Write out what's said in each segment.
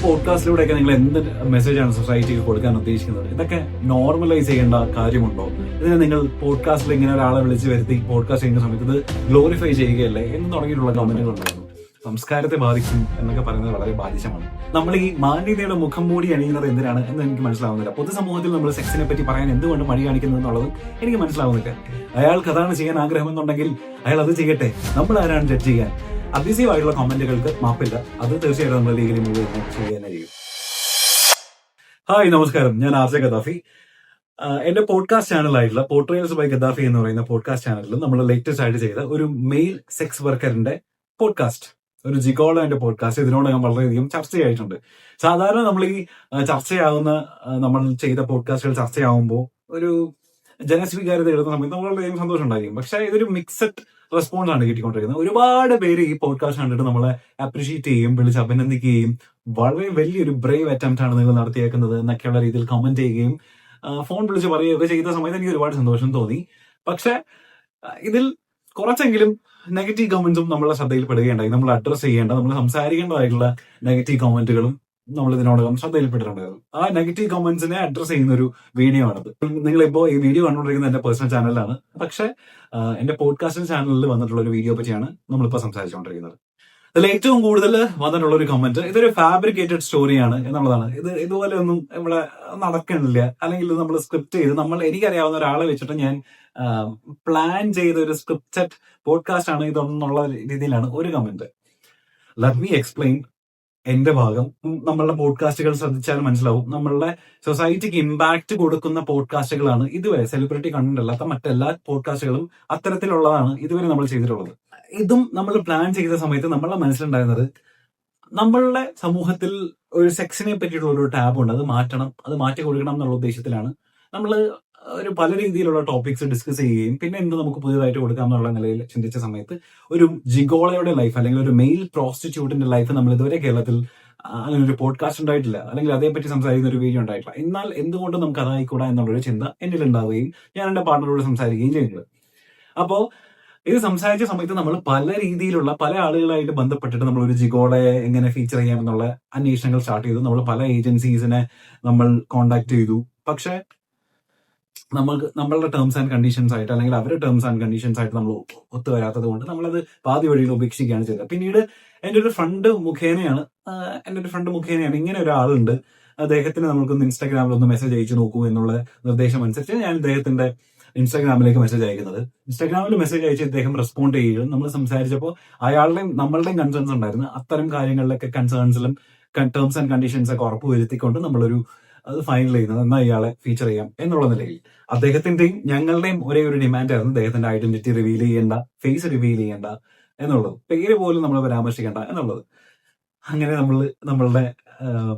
പോഡ്കാസ്റ്റിലൂടെയൊക്കെ നിങ്ങൾ എന്ത് മെസ്സേജാണ് സൊസൈറ്റിക്ക് കൊടുക്കാൻ ഉദ്ദേശിക്കുന്നത്? ഇതൊക്കെ നോർമലൈസ് ചെയ്യേണ്ട കാര്യമുണ്ടോ? ഇതിനെ നിങ്ങൾ പോഡ്കാസ്റ്റിൽ ഇങ്ങനെ ഒരാളെ വിളിച്ച് വരുത്തി പോഡ്കാസ്റ്റ് ചെയ്യുന്ന സമയത്ത് ഇത് ഗ്ലോറിഫൈ ചെയ്യുകയല്ലേ എന്ന് തുടങ്ങിയിട്ടുള്ള കമന്റുകൾ ഉണ്ടായിരുന്നു. സംസ്കാരത്തെ ബാധിക്കും എന്നൊക്കെ പറയുന്നത് വളരെ ബാധിച്ചമാണ്. നമ്മൾ ഈ മാന്യതയുടെ മുഖം മൂടി അണിയുന്നത് എന്തിനാണ് എന്ന് എനിക്ക് മനസ്സിലാവുന്നില്ല. പൊതുസമൂഹത്തിൽ നമ്മൾ സെക്സിനെ പറ്റി പറയാൻ എന്തുകൊണ്ട് മടി കാണിക്കുന്നത് എന്നുള്ളത് എനിക്ക് മനസ്സിലാവുന്നില്ല. അയാൾക്ക് അതാണ് ചെയ്യാൻ ആഗ്രഹമെന്നുണ്ടെങ്കിൽ അയാൾ അത് ചെയ്യട്ടെ. നമ്മൾ ആരാണ് ജഡ്ജ് ചെയ്യാൻ? അബ്യൂസീവായിട്ടുള്ള കമന്റുകൾക്ക് മാപ്പില്ല. അത് തീർച്ചയായിട്ടും നമ്മൾ ലീഗലി മൂവ് ചെയ്യാനായിരിക്കും. ഹായ്, നമസ്കാരം. ഞാൻ ആർജെ ഗദ്ദാഫി. എന്റെ പോഡ്കാസ്റ്റ് ചാനലായിട്ടുള്ള പോർട്രയൽസ് ബൈ ഗദ്ദാഫി എന്ന് പറയുന്ന പോഡ്കാസ്റ്റ് ചാനലിൽ നമ്മൾ ലേറ്റസ്റ്റ് ആയിട്ട് ചെയ്ത ഒരു മെയിൽ സെക്സ് വർക്കറിന്റെ പോഡ്കാസ്റ്റ്, ഒരു ജിഗോളോന്റെ പോഡ്കാസ്റ്റ് ഇതിനോടകം വളരെയധികം ചർച്ചയായിട്ടുണ്ട്. സാധാരണ നമ്മൾ ഈ ചർച്ചയാവുന്ന നമ്മൾ ചെയ്ത പോഡ്കാസ്റ്റുകൾ ചർച്ചയാവുമ്പോൾ ഒരു ജനസ്വീകാര്യത എഴുതുന്ന സമയത്ത് നമ്മൾ വളരെയധികം സന്തോഷം ഉണ്ടായിരിക്കും. പക്ഷെ ഇതൊരു മിക്സഡ് റെസ്പോൺസ് ആണ് കിട്ടിക്കൊണ്ടിരിക്കുന്നത്. ഒരുപാട് പേര് ഈ പോഡ്കാസ്റ്റ് കണ്ടിട്ട് നമ്മളെ അപ്രീഷിയേറ്റ് ചെയ്യും, വിളിച്ച് അഭിനന്ദിക്കുകയും വളരെ വലിയൊരു ബ്രേവ് അറ്റംപ്റ്റ് ആണ് നിങ്ങൾ നടത്തിയേക്കുന്നത് എന്നൊക്കെയുള്ള രീതിയിൽ കമന്റ് ചെയ്യുകയും ഫോൺ വിളിച്ച് പറയുകയൊക്കെ ചെയ്ത സമയത്ത് എനിക്ക് ഒരുപാട് സന്തോഷം തോന്നി. പക്ഷെ ഇതിൽ കുറച്ചെങ്കിലും നെഗറ്റീവ് കമന്റ്സും നമ്മളെ ശ്രദ്ധയിൽപ്പെടുകയുണ്ടായി. നമ്മൾ അഡ്രസ് ചെയ്യേണ്ട, നമ്മൾ സംസാരിക്കേണ്ടതായിട്ടുള്ള നെഗറ്റീവ് കമന്റുകളും നമ്മൾ ഇതിനോടകം ശ്രദ്ധയിൽപ്പെട്ടിട്ടുണ്ടായിരുന്നു. ആ നെഗറ്റീവ് കമന്റ്സിനെ അഡ്രസ് ചെയ്യുന്ന ഒരു വീഡിയോ ആണത്. നിങ്ങളിപ്പോ ഈ വീഡിയോ കണ്ടുകൊണ്ടിരിക്കുന്നത് എന്റെ പേഴ്സണൽ ചാനലിലാണ്. പക്ഷെ എന്റെ പോഡ്കാസ്റ്റ് ചാനലിൽ വന്നിട്ടുള്ള ഒരു വീഡിയോ പറ്റിയാണ് നമ്മളിപ്പോ സംസാരിച്ചുകൊണ്ടിരിക്കുന്നത്. അതിൽ ഏറ്റവും കൂടുതൽ വന്നിട്ടുള്ള ഒരു കമന്റ് ഇതൊരു ഫാബ്രിക്കേറ്റഡ് സ്റ്റോറിയാണ് എന്നുള്ളതാണ്. ഇതുപോലെ ഒന്നും ഇവിടെ നടക്കണില്ല, അല്ലെങ്കിൽ നമ്മൾ സ്ക്രിപ്റ്റ് ചെയ്ത് എനിക്കറിയാവുന്ന ഒരാളെ വെച്ചിട്ട് ഞാൻ പ്ലാൻ ചെയ്ത ഒരു സ്ക്രിപ്റ്റഡ് പോഡ്കാസ്റ്റ് ആണ് ഇതെന്നുള്ള രീതിയിലാണ് ഒരു കമന്റ്. ലെറ്റ് മീ എക്സ്പ്ലെയിൻ എന്റെ ഭാഗം. നമ്മളുടെ പോഡ്കാസ്റ്റുകൾ ശ്രദ്ധിച്ചാൽ മനസ്സിലാവും, നമ്മളുടെ സൊസൈറ്റിക്ക് ഇമ്പാക്ട് കൊടുക്കുന്ന പോഡ്കാസ്റ്റുകളാണ് ഇതുവരെ, സെലിബ്രിറ്റി കണ്ടന്റ് അല്ലാത്ത മറ്റെല്ലാ പോഡ്കാസ്റ്റുകളും അത്തരത്തിലുള്ളതാണ് ഇതുവരെ നമ്മൾ ചെയ്തിട്ടുള്ളത്. ഇതും നമ്മൾ പ്ലാൻ ചെയ്ത സമയത്ത് നമ്മളുടെ മനസ്സിലുണ്ടായിരുന്നത്, നമ്മളുടെ സമൂഹത്തിൽ ഒരു സെക്സിനെ പറ്റിയിട്ടുള്ള ഒരു ടാബ് ഉണ്ട്, അത് മാറ്റണം, അത് മാറ്റി കൊടുക്കണം എന്നുള്ള ഉദ്ദേശത്തിലാണ് നമ്മൾ ഒരു പല രീതിയിലുള്ള ടോപ്പിക്സ് ഡിസ്കസ് ചെയ്യുകയും പിന്നെ എന്ത് നമുക്ക് പുതിയതായിട്ട് കൊടുക്കാം എന്നുള്ള നിലയിൽ ചിന്തിച്ച സമയത്ത് ഒരു ജിഗോളയുടെ ലൈഫ് അല്ലെങ്കിൽ ഒരു മെയിൽ പ്രോസ്റ്റിറ്റ്യൂട്ടിന്റെ ലൈഫ് നമ്മൾ ഇതുവരെ കേരളത്തിൽ അങ്ങനെ ഒരു പോഡ്കാസ്റ്റ് ഉണ്ടായിട്ടില്ല, അല്ലെങ്കിൽ അതേപറ്റി സംസാരിക്കുന്ന ഒരു വീഡിയോ ഉണ്ടായിട്ടില്ല. എന്നാൽ എന്തുകൊണ്ട് നമുക്ക് അതായിക്കൂടാ എന്നുള്ളൊരു ചിന്ത എന്നിൽ ഉണ്ടാവുകയും ഞാൻ എന്റെ പാർട്ണറോട് സംസാരിക്കുകയും ചെയ്യുന്നത്. അപ്പോ ഇത് സംസാരിച്ച സമയത്ത് നമ്മൾ പല രീതിയിലുള്ള പല ആളുകളായിട്ട് ബന്ധപ്പെട്ടിട്ട് നമ്മൾ ഒരു ജിഗോളയെ എങ്ങനെ ഫീച്ചർ ചെയ്യാമെന്നുള്ള അന്വേഷണങ്ങൾ സ്റ്റാർട്ട് ചെയ്തു. നമ്മൾ പല ഏജൻസീസിനെ നമ്മൾ കോണ്ടാക്ട് ചെയ്തു. പക്ഷെ നമ്മളുടെ ടേംസ് ആൻഡ് കണ്ടീഷൻസ് ആയിട്ട്, അല്ലെങ്കിൽ അവരുടെ ടേംസ് ആൻഡ് കണ്ടീഷൻസ് ആയിട്ട് നമ്മൾ ഒത്തുവരാത്തത് കൊണ്ട് നമ്മളത് പാതി വഴിയിൽ ഉപേക്ഷിക്കുകയാണ് ചെയ്തത്. പിന്നീട് എൻ്റെ ഒരു ഫ്രണ്ട് മുഖേനയാണ് ഇങ്ങനെ ഒരാളുണ്ട്, അദ്ദേഹത്തിന് നമുക്കൊന്ന് ഇൻസ്റ്റാഗ്രാമിൽ ഒന്ന് മെസ്സേജ് അയച്ചു നോക്കൂ എന്നുള്ള നിർദ്ദേശം അനുസരിച്ച് ഞാൻ ഇദ്ദേഹത്തിന്റെ ഇൻസ്റ്റാഗ്രാമിലേക്ക് മെസ്സേജ് അയക്കുന്നത്. ഇൻസ്റ്റാഗ്രാമിൽ മെസ്സേജ് അയച്ച് ഇദ്ദേഹം റെസ്പോണ്ട് ചെയ്യുകയും നമ്മൾ സംസാരിച്ചപ്പോൾ അയാളുടെയും നമ്മളുടെയും കൺസേൺസ് ഉണ്ടായിരുന്നു. അത്തരം കാര്യങ്ങളിലൊക്കെ കൺസേൺസിലും ടേംസ് ആൻഡ് കണ്ടീഷൻസ് ഒക്കെ ഉറപ്പുവരുത്തിക്കൊണ്ട് നമ്മളൊരു അത് ഫൈനൽ ചെയ്യുന്നത് എന്നാൽ ഇയാളെ ഫീച്ചർ ചെയ്യാം എന്നുള്ള നിലയിൽ അദ്ദേഹത്തിന്റെയും ഞങ്ങളുടെയും ഒരേ ഒരു ഡിമാൻഡ് ആയിരുന്നു, അദ്ദേഹത്തിന്റെ ഐഡന്റിറ്റി റിവീൽ ചെയ്യേണ്ട, ഫേസ് റിവീൽ ചെയ്യേണ്ട എന്നുള്ളത്, പേര് പോലും നമ്മൾ പരാമർശിക്കേണ്ട എന്നുള്ളത്. അങ്ങനെ നമ്മളുടെ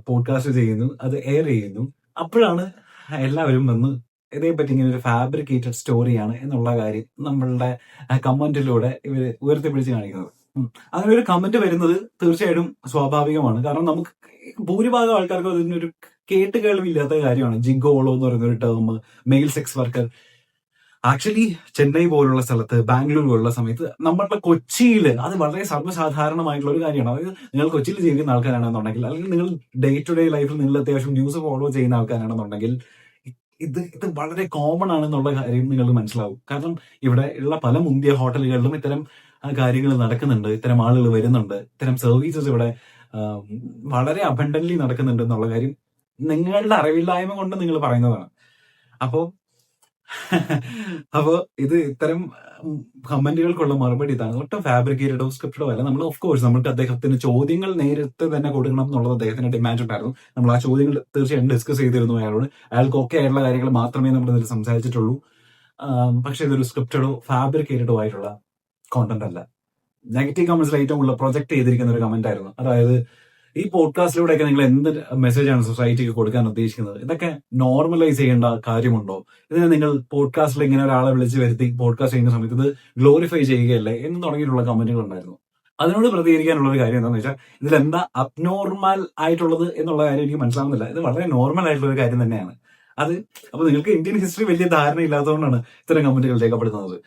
പോഡ്കാസ്റ്റ് ചെയ്യുന്നു, അത് എയർ ചെയ്യുന്നു. അപ്പോഴാണ് എല്ലാവരും വന്ന് ഇതേപ്പറ്റി ഇങ്ങനെ ഒരു ഫാബ്രിക്കേറ്റഡ് സ്റ്റോറിയാണ് എന്നുള്ള കാര്യം നമ്മളുടെ കമന്റിലൂടെ ഇവര് ഉയർത്തിപ്പിടിച്ച് കാണിക്കുന്നത്. അങ്ങനെ ഒരു കമന്റ് വരുന്നത് തീർച്ചയായിട്ടും സ്വാഭാവികമാണ്. കാരണം നമുക്ക് ഭൂരിഭാഗം ആൾക്കാർക്ക് അതിനൊരു കേട്ട് കേൾവില്ലാത്ത കാര്യമാണ് ജിഗോളോ എന്ന് പറയുന്ന ഒരു term, male sex worker. Actually Chennai പോലുള്ള സ്ഥലത്ത്, ബാംഗ്ലൂർ പോലുള്ള സമയത്ത്, നമ്മളുടെ കൊച്ചിയിൽ അത് വളരെ സർവ്വസാധാരണമായിട്ടുള്ള ഒരു കാര്യമാണ്. അതായത് നിങ്ങൾ കൊച്ചിയിൽ ജീവിക്കുന്ന ആൾക്കാരാണെന്നുണ്ടെങ്കിൽ, അല്ലെങ്കിൽ നിങ്ങൾ ഡേ ടു ഡേ ലൈഫിൽ നിങ്ങൾ അത്യാവശ്യം ന്യൂസ് ഫോളോ ചെയ്യുന്ന ആൾക്കാരാണെന്നുണ്ടെങ്കിൽ ഇത് വളരെ കോമൺ ആണെന്നുള്ള കാര്യം നിങ്ങൾക്ക് മനസ്സിലാവും. കാരണം ഇവിടെ ഉള്ള പല മുന്തിയ ഹോട്ടലുകളിലും ഇത്തരം കാര്യങ്ങൾ നടക്കുന്നുണ്ട്, ഇത്തരം ആളുകൾ വരുന്നുണ്ട്, ഇത്തരം സർവീസസ് ഇവിടെ വളരെ അബണ്ടന്റ്ലി നടക്കുന്നുണ്ട് എന്നുള്ള കാര്യം നിങ്ങളുടെ അറിവില്ലായ്മ കൊണ്ട് നിങ്ങൾ പറയുന്നതാണ്. അപ്പോ ഇത് ഇത്തരം കമന്റുകൾക്കുള്ള മറുപടി ഇതാണ്. ഒട്ടും ഫാബ്രിക്കേറ്റഡോ സ്ക്രിപ്റ്റഡോ അല്ല. നമ്മൾ ഓഫ് കോഴ്സ് നമുക്ക് അദ്ദേഹത്തിന് ചോദ്യങ്ങൾ നേരിട്ട് തന്നെ കൊടുക്കണം എന്നുള്ളത് അദ്ദേഹത്തിന്റെ ഡിമാൻഡ് ഉണ്ടായിരുന്നു. നമ്മൾ ആ ചോദ്യങ്ങൾ തീർച്ചയായും ഡിസ്കസ് ചെയ്തിരുന്നു അയാളോട്. അയാൾക്ക് ഓക്കെ ആയിട്ടുള്ള കാര്യങ്ങൾ മാത്രമേ നമ്മൾ ഇതിൽ സംസാരിച്ചിട്ടുള്ളൂ. പക്ഷെ ഇതൊരു സ്ക്രിപ്റ്റഡോ ഫാബ്രിക്കേറ്റഡോ ആയിട്ടുള്ള കോണ്ടന്റ് അല്ല. നെഗറ്റീവ് കമന്റ്സിൽ ഏറ്റവും കൂടുതൽ പ്രൊജക്ട് ചെയ്തിരിക്കുന്ന ഒരു കമന്റ് ആയിരുന്നു. അതായത് ഈ പോഡ്കാസ്റ്റിലൂടെയൊക്കെ നിങ്ങൾ എന്ത് മെസ്സേജാണ് സൊസൈറ്റിക്ക് കൊടുക്കാൻ ഉദ്ദേശിക്കുന്നത്? ഇതൊക്കെ നോർമലൈസ് ചെയ്യേണ്ട കാര്യമുണ്ടോ? ഇതിനെ നിങ്ങൾ പോഡ്കാസ്റ്റിൽ ഇങ്ങനെ ഒരാളെ വിളിച്ച് വരുത്തി പോഡ്കാസ്റ്റ് ചെയ്യുന്ന സമയത്ത് ഇത് ഗ്ലോറിഫൈ ചെയ്യുകയല്ലേ എന്ന് തുടങ്ങിയിട്ടുള്ള കമന്റുകൾ ഉണ്ടായിരുന്നു. അതിനോട് പ്രതികരിക്കാനുള്ള ഒരു കാര്യം എന്താണെന്ന് വെച്ചാൽ, ഇതിലെന്താ അബ്നോർമൽ ആയിട്ടുള്ളത് എന്നുള്ള കാര്യം എനിക്ക് മനസ്സിലാവുന്നില്ല. ഇത് വളരെ നോർമൽ ആയിട്ടുള്ള ഒരു കാര്യം തന്നെയാണ്. അപ്പൊ നിങ്ങൾക്ക് ഇന്ത്യൻ ഹിസ്റ്ററി വലിയ ധാരണ ഇല്ലാത്തതുകൊണ്ടാണ് ഇത്തരം കമന്റുകൾ രേഖപ്പെടുത്തുന്നത്.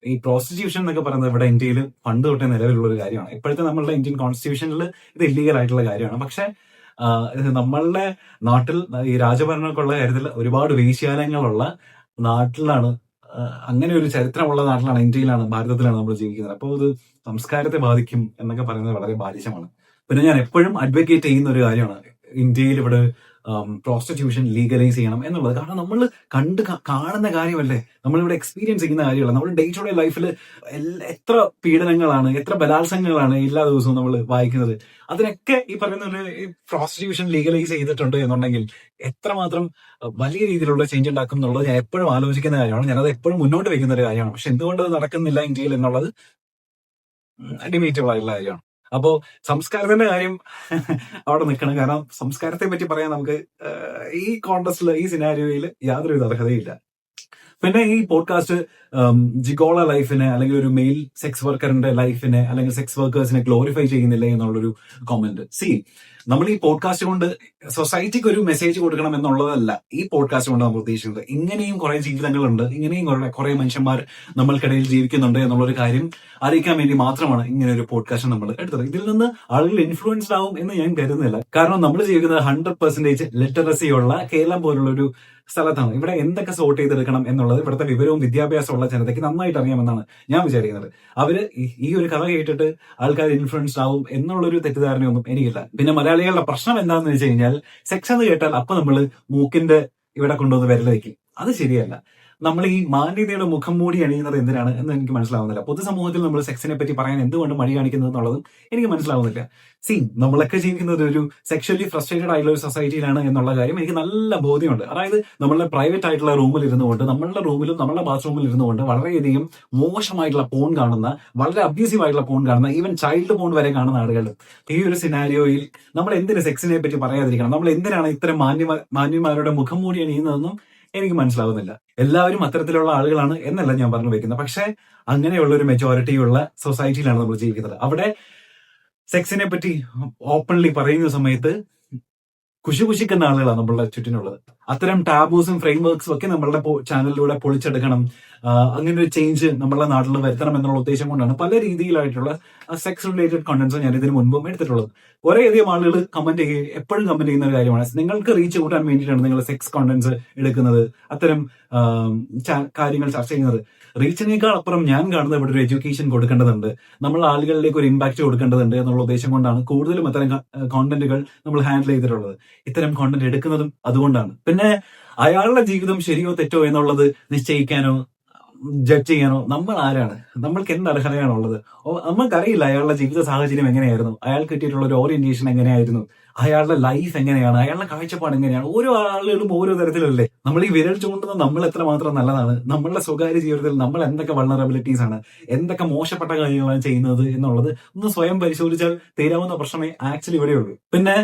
ഈ പ്രോസ്റ്റിറ്റ്യൂഷൻ എന്നൊക്കെ പറയുന്നത് ഇവിടെ ഇന്ത്യയിൽ പണ്ട് തൊട്ടേ നിലവിലുള്ള ഒരു കാര്യമാണ്. ഇപ്പോഴത്തെ നമ്മളുടെ ഇന്ത്യൻ കോൺസ്റ്റിറ്റ്യൂഷനിൽ ഇത് ഇല്ലീഗൽ ആയിട്ടുള്ള കാര്യമാണ്. പക്ഷെ നമ്മളുടെ നാട്ടിൽ ഈ രാജഭരണമൊക്കെ ഉള്ള കാര്യത്തിൽ ഒരുപാട് വേശ്യാലയങ്ങളുള്ള നാട്ടിലാണ്, അങ്ങനെ ഒരു ചരിത്രമുള്ള നാട്ടിലാണ്, ഇന്ത്യയിലാണ്, ഭാരതത്തിലാണ് നമ്മൾ ജീവിക്കുന്നത്. അപ്പോൾ ഇത് സംസ്കാരത്തെ ബാധിക്കും എന്നൊക്കെ പറയുന്നത് വളരെ ബാലിശമാണ്. പിന്നെ ഞാൻ എപ്പോഴും അഡ്വക്കേറ്റ് ചെയ്യുന്ന ഒരു കാര്യമാണ് ഇന്ത്യയിൽ ഇവിടെ പ്രോസ്റ്റിറ്റ്യൂഷൻ ലീഗലൈസ് ചെയ്യണം എന്നുള്ളത്. കാരണം നമ്മൾ കാണുന്ന കാര്യമല്ലേ, നമ്മളിവിടെ എക്സ്പീരിയൻസ് ചെയ്യുന്ന കാര്യമല്ല. നമ്മൾ ഡേ ടു ഡേ ലൈഫിൽ എത്ര പീഡനങ്ങളാണ്, എത്ര ബലാത്സംഗങ്ങളാണ് എല്ലാ ദിവസവും നമ്മൾ വായിക്കുന്നത്. അതിനൊക്കെ ഈ പറയുന്ന പ്രോസ്റ്റിറ്റ്യൂഷൻ ലീഗലൈസ് ചെയ്തിട്ടുണ്ട് എന്നുണ്ടെങ്കിൽ എത്രമാത്രം വലിയ രീതിയിലുള്ള ചേഞ്ച് ഉണ്ടാക്കും എന്നുള്ളത് ഞാൻ എപ്പോഴും ആലോചിക്കുന്ന കാര്യമാണ്. ഞാനത് എപ്പോഴും മുന്നോട്ട് വെക്കുന്ന ഒരു കാര്യമാണ്. പക്ഷെ എന്തുകൊണ്ട് അത് നടക്കുന്നില്ല ഇന്ത്യയിൽ എന്നുള്ളത് ഡിബേറ്റബിൾ ആയിട്ടുള്ള കാര്യമാണ്. അപ്പോ സംസ്കാരത്തിന്റെ കാര്യം അവിടെ നിൽക്കണം. കാരണം സംസ്കാരത്തെ പറ്റി പറയാൻ നമുക്ക് ഈ കോണ്ടസ്റ്റില്, ഈ സിനാരിയോയിൽ യാതൊരു അർഹതയില്ല. പിന്നെ ഈ പോഡ്കാസ്റ്റ് ജിഗോള ലൈഫിനെ അല്ലെങ്കിൽ ഒരു മെയിൽ സെക്സ് വർക്കറിന്റെ ലൈഫിനെ അല്ലെങ്കിൽ സെക്സ് വർക്കേഴ്സിനെ ഗ്ലോറിഫൈ ചെയ്യുന്നില്ല എന്നുള്ളൊരു കോമെന്റ്. നമ്മൾ ഈ പോഡ്കാസ്റ്റ് കൊണ്ട് സൊസൈറ്റിക്ക് ഒരു മെസ്സേജ് കൊടുക്കണം എന്നുള്ളതല്ല ഈ പോഡ്കാസ്റ്റ് കൊണ്ട് നമ്മൾ ഉദ്ദേശിക്കുന്നത്. ഇങ്ങനെയും കുറെ ജീവിതങ്ങളുണ്ട്, ഇങ്ങനെയും കുറെ മനുഷ്യന്മാർ നമ്മൾക്കിടയിൽ ജീവിക്കുന്നുണ്ട് എന്നുള്ളൊരു കാര്യം അറിയിക്കാൻ വേണ്ടി മാത്രമാണ് ഇങ്ങനെ ഒരു പോഡ്കാസ്റ്റ് നമ്മൾ എടുത്തത്. ഇതിൽ നിന്ന് ആളുകൾ ഇൻഫ്ലുവൻസ്ഡ് ആവും എന്ന് ഞാൻ കരുതുന്നില്ല. കാരണം നമ്മൾ ജീവിക്കുന്നത് 100% ലിറ്ററസി ഉള്ള കേരളം പോലുള്ള ഒരു സ്ഥലത്താണ്. ഇവിടെ എന്തൊക്കെ സോർട്ട് ചെയ്തെടുക്കണം എന്നുള്ളത് ഇവിടുത്തെ വിവരവും വിദ്യാഭ്യാസമുള്ള ജനതയ്ക്ക് നന്നായിട്ട് അറിയാമെന്നാണ് ഞാൻ വിചാരിക്കുന്നത്. അവര് ഈ ഒരു കഥ കേട്ടിട്ട് ആൾക്കാർ ഇൻഫ്ലുവൻസ്ഡ് ആവും എന്നുള്ളൊരു തെറ്റിദ്ധാരണയൊന്നും എനിക്കില്ല. പിന്നെ മലയാളികളുടെ പ്രശ്നം എന്താണെന്ന് വെച്ച് കഴിഞ്ഞാൽ, സെക്സ് എന്ന് കേട്ടാൽ അപ്പൊ നമ്മൾ മൂക്കിന്റെ ഇവിടെ കൊണ്ടുവന്ന് വിരൽ വയ്ക്കും. അത് ശരിയല്ല. നമ്മൾ ഈ മാന്യതയുടെ മുഖം മൂടി അണിയുന്നത് എന്തിനാണ് എന്ന് എനിക്ക് മനസ്സിലാവുന്നില്ല. പൊതുസമൂഹത്തിൽ നമ്മൾ സെക്സിനെ പറ്റി പറയാൻ എന്തുകൊണ്ട് മടി കാണിക്കുന്നത് എന്നുള്ളതും എനിക്ക് മനസ്സിലാവുന്നില്ല. നമ്മളൊക്കെ ജീവിക്കുന്നത് ഒരു സെക്ഷലി ഫ്രസ്ട്രേറ്റഡ് ആയിട്ടുള്ള ഒരു സൊസൈറ്റിയിലാണ് എന്നുള്ള കാര്യം എനിക്ക് നല്ല ബോധ്യമുണ്ട്. അതായത് നമ്മളുടെ പ്രൈവറ്റ് ആയിട്ടുള്ള റൂമിൽ ഇരുന്നുകൊണ്ട്, നമ്മളുടെ റൂമിലും നമ്മളുടെ ബാത്റൂമിൽ ഇരുന്നുകൊണ്ട് വളരെയധികം മോശമായിട്ടുള്ള പോൺ കാണുന്ന, വളരെ അബ്യൂസീവ് ആയിട്ടുള്ള പോൺ കാണുന്ന, ഈവൻ ചൈൽഡ് പോൺ വരെ കാണുന്ന ആളുകൾ. ഈ ഒരു സിനാരിയോയിൽ നമ്മൾ എന്തിന് സെക്സിനെ പറ്റി പറയാതിരിക്കണം? നമ്മൾ എന്തിനാണ് ഇത്തരം മാന്യന്മാരുടെ മുഖം മൂടി അണിയുന്നതെന്നും എനിക്ക് മനസ്സിലാവുന്നില്ല. എല്ലാവരും അത്തരത്തിലുള്ള ആളുകളാണ് എന്നല്ല ഞാൻ പറഞ്ഞു വെക്കുന്നത്. പക്ഷെ അങ്ങനെയുള്ള ഒരു മെജോറിറ്റിയുള്ള സൊസൈറ്റിയിലാണ് നമ്മൾ ജീവിക്കുന്നത്. അവിടെ സെക്സിനെ പറ്റി ഓപ്പൺലി പറയുന്ന സമയത്ത് കുശിക്കുന്ന ആളുകളാണ് നമ്മളുടെ ചുറ്റിനുള്ളത്. അത്തരം ടാബൂസും ഫ്രെയിംവർക്സും ഒക്കെ നമ്മളുടെ ചാനലിലൂടെ പൊളിച്ചെടുക്കണം, അങ്ങനെ ഒരു ചേഞ്ച് നമ്മളുടെ നാട്ടിൽ വരുത്തണം എന്നുള്ള ഉദ്ദേശം കൊണ്ടാണ് പല രീതിയിലായിട്ടുള്ള സെക്സ് റിലേറ്റഡ് കണ്ടന്റ്സ് ഞാൻ ഇതിന് മുൻപും എടുത്തിട്ടുള്ളത്. കുറേയധികം ആളുകൾ എപ്പോഴും കമന്റ് ചെയ്യുന്ന ഒരു കാര്യമാണ്, നിങ്ങൾക്ക് റീച്ച് കൂട്ടാൻ വേണ്ടിയിട്ടാണ് നിങ്ങൾ സെക്സ് കണ്ടന്റ്സ് എടുക്കുന്നത്, അത്തരം കാര്യങ്ങൾ ചർച്ച ചെയ്യുന്നത്. റീച്ചിനേക്കാൾ അപ്പുറം ഞാൻ കാണുന്നത് ഇവിടെ ഒരു എഡ്യൂക്കേഷൻ കൊടുക്കേണ്ടതുണ്ട്, നമ്മൾ ആളുകളിലേക്ക് ഒരു ഇമ്പാക്ട് കൊടുക്കേണ്ടതുണ്ട് എന്നുള്ള ഉദ്ദേശം കൊണ്ടാണ് കൂടുതലും അത്തരം കോണ്ടന്റുകൾ നമ്മൾ ഹാൻഡിൽ ചെയ്തിട്ടുള്ളത്. ഇത്തരം കോണ്ടന്റ് എടുക്കുന്നതും അതുകൊണ്ടാണ്. പിന്നെ അയാളുടെ ജീവിതം ശരിയോ തെറ്റോ എന്നുള്ളത് നിശ്ചയിക്കാനോ ജഡ്ജ് ചെയ്യാനോ നമ്മൾ ആരാണ്? നമ്മൾക്ക് എന്ത് അർഹതയാണുള്ളത്? നമ്മൾക്കറിയില്ല അയാളുടെ ജീവിത സാഹചര്യം എങ്ങനെയായിരുന്നു, അയാൾക്ക് കിട്ടിയിട്ടുള്ള ഒരു ഓറിയന്റേഷൻ എങ്ങനെയായിരുന്നു, അയാളുടെ ലൈഫ് എങ്ങനെയാണ്, അയാളുടെ കാഴ്ചപ്പാട് എങ്ങനെയാണ്. ഓരോ ആളുകളും ഓരോ തരത്തിലല്ലേ. നമ്മൾ ഈ വിരൽ ചൂണ്ടുന്നത് നമ്മൾ എത്രമാത്രം നല്ലതാണ്, നമ്മളുടെ സ്വകാര്യ ജീവിതത്തിൽ നമ്മൾ എന്തൊക്കെ വൾണറബിലിറ്റീസ് ആണ്, എന്തൊക്കെ മോശപ്പെട്ട കാര്യങ്ങളാണ് ചെയ്യുന്നത് എന്നുള്ളത് ഒന്ന് സ്വയം പരിശോധിച്ചാൽ തീരാവുന്ന പ്രശ്നമേ ആക്ച്വലി ഇവിടെയുള്ളൂ. പിന്നെ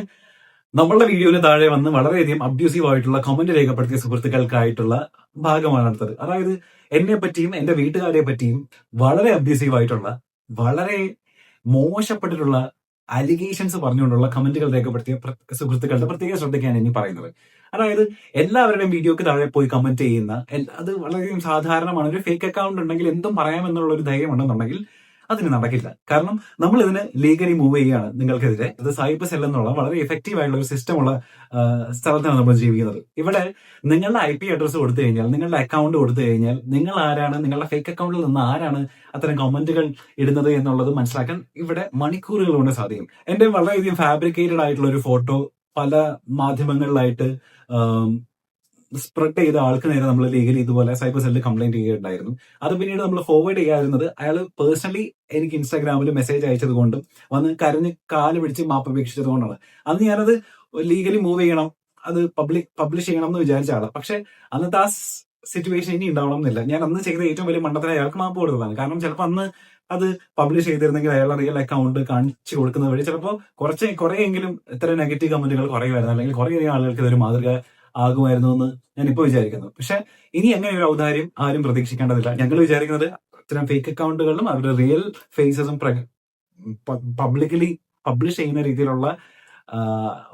നമ്മളുടെ വീഡിയോയിൽ താഴെ വന്ന് വളരെയധികം അബ്യൂസീവ് ആയിട്ടുള്ള കമന്റ് രേഖപ്പെടുത്തിയ സുഹൃത്തുക്കൾക്കായിട്ടുള്ള ഭാഗമാണ് അടുത്തത്. അതായത് എന്നെ പറ്റിയും എന്റെ വീട്ടുകാരെ പറ്റിയും വളരെ അബ്യൂസീവ് ആയിട്ടുള്ള, വളരെ മോശപ്പെട്ടിട്ടുള്ള അലിഗേഷൻസ് പറഞ്ഞുകൊണ്ടുള്ള കമന്റുകൾ രേഖപ്പെടുത്തിയ സുഹൃത്തുക്കളുടെ പ്രത്യേക ശ്രദ്ധയ്ക്കാണ് ഇനി പറയുന്നത്. അതായത് എല്ലാവരുടെയും വീഡിയോക്ക് താഴെ പോയി കമന്റ് ചെയ്യുന്ന, അത് വളരെയധികം സാധാരണമാണ്. ഒരു ഫേക്ക് അക്കൗണ്ട് ഉണ്ടെങ്കിൽ എന്തും പറയാമെന്നുള്ള ഒരു ധൈര്യം ഉണ്ടെന്നുണ്ടെങ്കിൽ അതിന് നടക്കില്ല. കാരണം നമ്മൾ ഇതിന് ലീഗലി മൂവ് ചെയ്യുകയാണ് നിങ്ങൾക്കെതിരെ. അത് സൈബർ സെൽ എന്നുള്ള വളരെ എഫക്റ്റീവ് ആയിട്ടുള്ള ഒരു സിസ്റ്റം ഉള്ള സ്ഥലത്താണ് നമ്മൾ ജീവിക്കുന്നത്. ഇവിടെ നിങ്ങളുടെ IP അഡ്രസ്സ് കൊടുത്തു കഴിഞ്ഞാൽ, നിങ്ങളുടെ അക്കൗണ്ട് കൊടുത്തു കഴിഞ്ഞാൽ, നിങ്ങൾ ആരാണ്, നിങ്ങളുടെ ഫേക്ക് അക്കൗണ്ടിൽ നിന്ന് ആരാണ് അത്തരം കമന്റുകൾ ഇടുന്നത് എന്നുള്ളത് മനസ്സിലാക്കാൻ ഇവിടെ മണിക്കൂറുകൾ കൊണ്ട് സാധിക്കും. എന്റെ വളരെയധികം ഫാബ്രിക്കേറ്റഡ് ആയിട്ടുള്ള ഒരു ഫോട്ടോ പല മാധ്യമങ്ങളിലായിട്ട് സ്പ്രെഡ് ചെയ്ത ആൾക്ക് നേരെ നമ്മൾ ലീഗലി ഇതുപോലെ സൈബർ സെല്ലിൽ കംപ്ലൈന്റ് ചെയ്യുകയുണ്ടായിരുന്നു. അത് പിന്നീട് നമ്മൾ ഫോർവേഡ് ചെയ്യാറുന്നത് അയാൾ പേഴ്സണലി എനിക്ക് ഇൻസ്റ്റാഗ്രാമിൽ മെസ്സേജ് അയച്ചത് കൊണ്ടും വന്ന് കരഞ്ഞ് കാല് പിടിച്ച് മാപ്പ് അപേക്ഷിച്ചത് കൊണ്ടാണ്. അന്ന് ഞാനത് ലീഗലി മൂവ് ചെയ്യണം, അത് പബ്ലിഷ് ചെയ്യണം എന്ന് വിചാരിച്ച ആളാണ്. പക്ഷെ അന്നത്തെ ആ സിറ്റുവേഷൻ ഇനി ഉണ്ടാവണം എന്നില്ല. ഞാൻ അന്ന് ചെയ്ത ഏറ്റവും വലിയ മണ്ടത്തിന് അയാൾക്ക് മാപ്പ് കൊടുത്തതാണ്. കാരണം ചിലപ്പോൾ അന്ന് അത് പബ്ലിഷ് ചെയ്തിരുന്നെങ്കിൽ അയാളുടെ റിയൽ അക്കൗണ്ട് കാണിച്ചു കൊടുക്കുന്നത് വഴി ചിലപ്പോൾ കുറെയെങ്കിലും ഇത്തരം നെഗറ്റീവ് കമന്റുകൾ കുറയുമായിരുന്നു, അല്ലെങ്കിൽ കുറേയധികം ആളുകൾക്ക് ഇതൊരു മാതൃക ആകുമായിരുന്നു എന്ന് ഞാൻ ഇപ്പോൾ വിചാരിക്കുന്നു. പക്ഷെ ഇനി അങ്ങനെ ഒരു ഔദാര്യം ആരും പ്രതീക്ഷിക്കേണ്ടതില്ല. ഞങ്ങൾ വിചാരിക്കുന്നത് ഇത്തരം ഫേക്ക് അക്കൗണ്ടുകളിലും അവരുടെ റിയൽ ഫേസസും പബ്ലിക്കലി പബ്ലിഷ് ചെയ്യുന്ന രീതിയിലുള്ള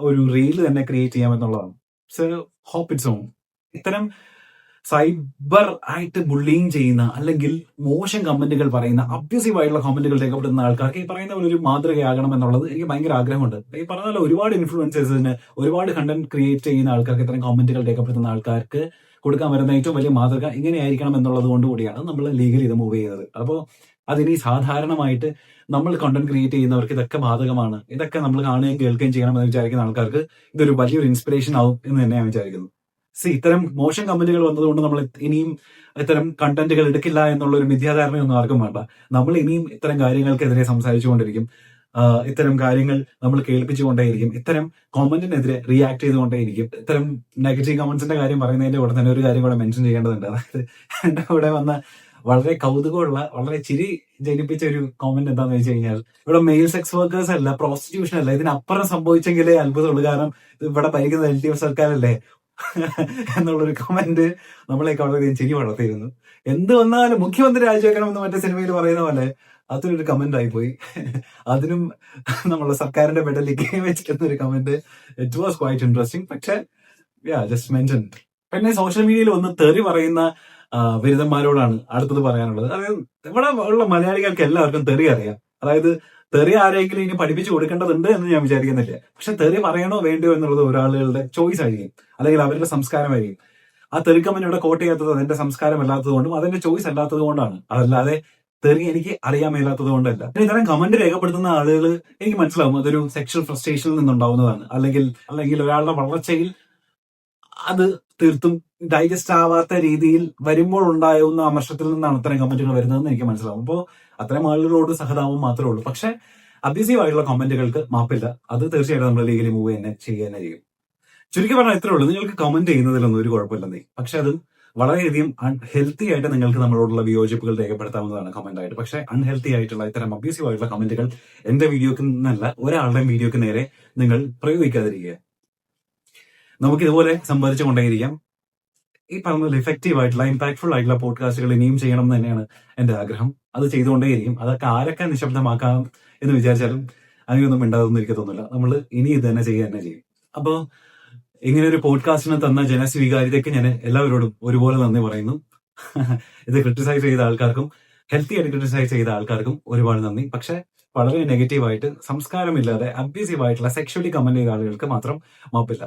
ഒരു റീൽ തന്നെ ക്രിയേറ്റ് ചെയ്യാമെന്നുള്ളതാണ്. So hope it's on. ഇത്തരം സൈബർ ആയിട്ട് ബുള്ളിങ് ചെയ്യുന്ന അല്ലെങ്കിൽ മോശം കമന്റുകൾ പറയുന്ന അബ്യൂസീവ് ആയിട്ടുള്ള കമന്റുകൾ രേഖപ്പെടുത്തുന്ന ആൾക്കാർക്ക് ഈ പറയുന്ന പോലെ ഒരു മാതൃകയാകണം എന്നുള്ളത് എനിക്ക് ഭയങ്കര ആഗ്രഹമുണ്ട്. ഈ പറഞ്ഞ പോലെ ഒരുപാട് ഇൻഫ്ലുവൻസേഴ്സിന്, ഒരുപാട് കണ്ടന്റ് ക്രിയേറ്റ് ചെയ്യുന്ന ആൾക്കാർക്ക്, ഇത്തരം കമന്റുകൾ രേഖപ്പെടുത്തുന്ന ആൾക്കാർക്ക് കൊടുക്കാൻ വരുന്ന ഏറ്റവും വലിയ മാതൃക ഇങ്ങനെയായിരിക്കണം എന്നുള്ളത് കൊണ്ട് കൂടിയാണ് നമ്മൾ ലീഗലി ഇത് മൂവ് ചെയ്യുന്നത്. അപ്പോൾ അതിനി സാധാരണമായിട്ട് നമ്മൾ കണ്ടന്റ് ക്രിയേറ്റ് ചെയ്യുന്നവർക്ക് ഇതൊക്കെ ബാധകമാണ്, ഇതൊക്കെ നമ്മൾ കാണുകയും കേൾക്കുകയും ചെയ്യണം എന്ന് വിചാരിക്കുന്ന ആൾക്കാർക്ക് ഇതൊരു വലിയൊരു ഇൻസ്പിറേഷൻ ആവും എന്ന് തന്നെ ഞാൻ വിചാരിക്കുന്നു. ഇത്തരം മോശം കമന്റുകൾ വന്നതുകൊണ്ട് നമ്മൾ ഇനിയും ഇത്തരം കണ്ടന്റുകൾ എടുക്കില്ല എന്നുള്ള ഒരു മിഥ്യാധാരണയൊന്നും ആർക്കും വേണ്ട. നമ്മൾ ഇനിയും ഇത്തരം കാര്യങ്ങൾക്കെതിരെ സംസാരിച്ചുകൊണ്ടിരിക്കും, ഇത്തരം കാര്യങ്ങൾ നമ്മൾ കേൾപ്പിച്ചുകൊണ്ടേയിരിക്കും, ഇത്തരം കമന്റിനെതിരെ റിയാക്ട് ചെയ്തുകൊണ്ടേയിരിക്കും. ഇത്തരം നെഗറ്റീവ് കമന്റ്സിന്റെ കാര്യം പറയുന്നതിന്റെ കൂടെ തന്നെ ഒരു കാര്യം കൂടെ മെൻഷൻ ചെയ്യേണ്ടതുണ്ട്. അതായത് എന്റെ കൂടെ വന്ന വളരെ കൗതുകമുള്ള, വളരെ ചിരി ജനിപ്പിച്ച ഒരു കോമന്റ് എന്താന്ന് വെച്ച് കഴിഞ്ഞാൽ, ഇവിടെ മെയിൽ സെക്സ് വർക്കേഴ്സ് അല്ല, പ്രോസ്റ്റിറ്റ്യൂഷൻ അല്ല, ഇതിനപ്പുറം സംഭവിച്ചെങ്കിലേ അത്ഭുതമുള്ളൂ. കാരണം ഇവിടെ ഭരിക്കുന്ന LDF സർക്കാരല്ലേ എന്നുള്ളൊരു കമന്റ് നമ്മളെയൊക്കെ വളരെയധികം ചിരി വളർത്തിയിരുന്നു. എന്ത് വന്നാലും മുഖ്യമന്ത്രി രാജിവെക്കണമെന്ന് മറ്റേ സിനിമയിൽ പറയുന്ന പോലെ അതൊരു കമന്റ് ആയിപ്പോയി. അതിനും നമ്മളെ സർക്കാരിന്റെ മെഡലിലേക്ക് വെച്ചിരുന്ന ഒരു comment. It was quite interesting. പക്ഷെ ജസ്റ്റ് മെൻഷൻ. പിന്നെ സോഷ്യൽ മീഡിയയിൽ ഒന്ന് തെറി പറയുന്ന ബിരുദന്മാരോടാണ് അടുത്തത് പറയാനുള്ളത്. അതായത് ഇവിടെ ഉള്ള മലയാളികൾക്ക് എല്ലാവർക്കും തെറി അറിയാം. അതായത് തെറി ആരെങ്കിലും ഇനി പഠിപ്പിച്ചു കൊടുക്കേണ്ടതുണ്ട് എന്ന് ഞാൻ വിചാരിക്കുന്നില്ല. പക്ഷെ തെറി പറയണോ വേണ്ടയോ എന്നുള്ളത് ഒരാളുകളുടെ ചോയ്സ് ആയിരിക്കും, അല്ലെങ്കിൽ അവരുടെ സംസ്കാരമായിരിക്കും. ആ തെറി കമന്റ് ഇവിടെ കോട്ട് ചെയ്യാത്തത് അതെന്റെ സംസ്കാരം അല്ലാത്തത് കൊണ്ടും അതെന്റെ ചോയ്സ് അല്ലാത്തത് കൊണ്ടാണ്. അതല്ലാതെ തെറി എനിക്ക് അറിയാൻ മേലാത്തത് കൊണ്ടല്ല. ഇത്തരം കമന്റ് രേഖപ്പെടുത്തുന്ന ആളുകൾ എനിക്ക് മനസ്സിലാവും അതൊരു സെക്ഷൽ ഫ്രസ്ട്രേഷനിൽ നിന്നുണ്ടാവുന്നതാണ്, അല്ലെങ്കിൽ ഒരാളുടെ വളർച്ചയിൽ അത് തീർത്തും ഡൈജസ്റ്റ് ആവാത്ത രീതിയിൽ വരുമ്പോൾ ഉണ്ടാകുന്ന അമർഷത്തിൽ നിന്നാണ് അത്തരം കമന്റുകൾ വരുന്നതെന്ന് എനിക്ക് മനസ്സിലാവും. അപ്പോൾ അത്തരം ആളുകളോട് സഹതാപം മാത്രമേ ഉള്ളൂ. പക്ഷെ അബ്യൂസീവ് ആയിട്ടുള്ള കമന്റുകൾക്ക് മാപ്പില്ല. അത് തീർച്ചയായിട്ടും നമ്മൾ ലീഗലി മൂവ് തന്നെ ചെയ്യും. ചുരുക്കി പറഞ്ഞാൽ ഇത്രേ ഉള്ളൂ. നിങ്ങൾക്ക് കമന്റ് ചെയ്യുന്നതിലൊന്നും ഒരു കുഴപ്പമില്ലെന്നേ. പക്ഷെ അത് വളരെയധികം അൺഹെൽത്തി ആയിട്ട് നിങ്ങൾക്ക് നമ്മളോടുള്ള വിയോജിപ്പുകൾ രേഖപ്പെടുത്താവുന്നതാണ് കമന്റ് ആയിട്ട്. പക്ഷെ അൺഹെൽത്തി ആയിട്ടുള്ള ഇത്തരം അബ്യൂസീവ് ആയിട്ടുള്ള കമന്റുകൾ എന്റെ വീഡിയോക്ക് നിന്നല്ല, ഒരാളുടെയും വീഡിയോക്ക് നേരെ നിങ്ങൾ പ്രയോഗിക്കാതിരിക്കുക. നമുക്ക് ഇതുപോലെ സമ്പാദിച്ചു കൊണ്ടേയിരിക്കാം. ഈ പറഞ്ഞ ഇഫക്റ്റീവ് ആയിട്ടുള്ള, ഇമ്പാക്ട്ഫുൾ ആയിട്ടുള്ള പോഡ്കാസ്റ്റുകൾ ഇനിയും ചെയ്യണം എന്ന് തന്നെയാണ് എന്റെ ആഗ്രഹം. അത് ചെയ്തുകൊണ്ടേയിരിക്കും. അതൊക്കെ ആരൊക്കെ നിശബ്ദമാക്കാം എന്ന് വിചാരിച്ചാലും അങ്ങനെയൊന്നും ഉണ്ടാകുമെന്ന് എനിക്ക് തോന്നുന്നില്ല. നമ്മൾ ഇനി ഇത് തന്നെ ചെയ്യും. അപ്പോൾ ഇങ്ങനെ ഒരു പോഡ്കാസ്റ്റിന് തന്ന ജനസ്വീകാര്യതയ്ക്ക് ഞാൻ എല്ലാവരോടും ഒരുപോലെ നന്ദി പറയുന്നു. ഇത് ക്രിട്ടിസൈസ് ചെയ്ത ആൾക്കാർക്കും, ഹെൽത്തി ആയിട്ട് ക്രിട്ടിസൈസ് ചെയ്ത ആൾക്കാർക്കും ഒരുപാട് നന്ദി. പക്ഷെ വളരെ നെഗറ്റീവായിട്ട്, സംസ്കാരമില്ലാതെ, അബ്യൂസീവ് ആയിട്ടുള്ള, സെക്ഷുവലി കമന്റ് ചെയ്ത ആളുകൾക്ക് മാത്രം മാപ്പില്ല.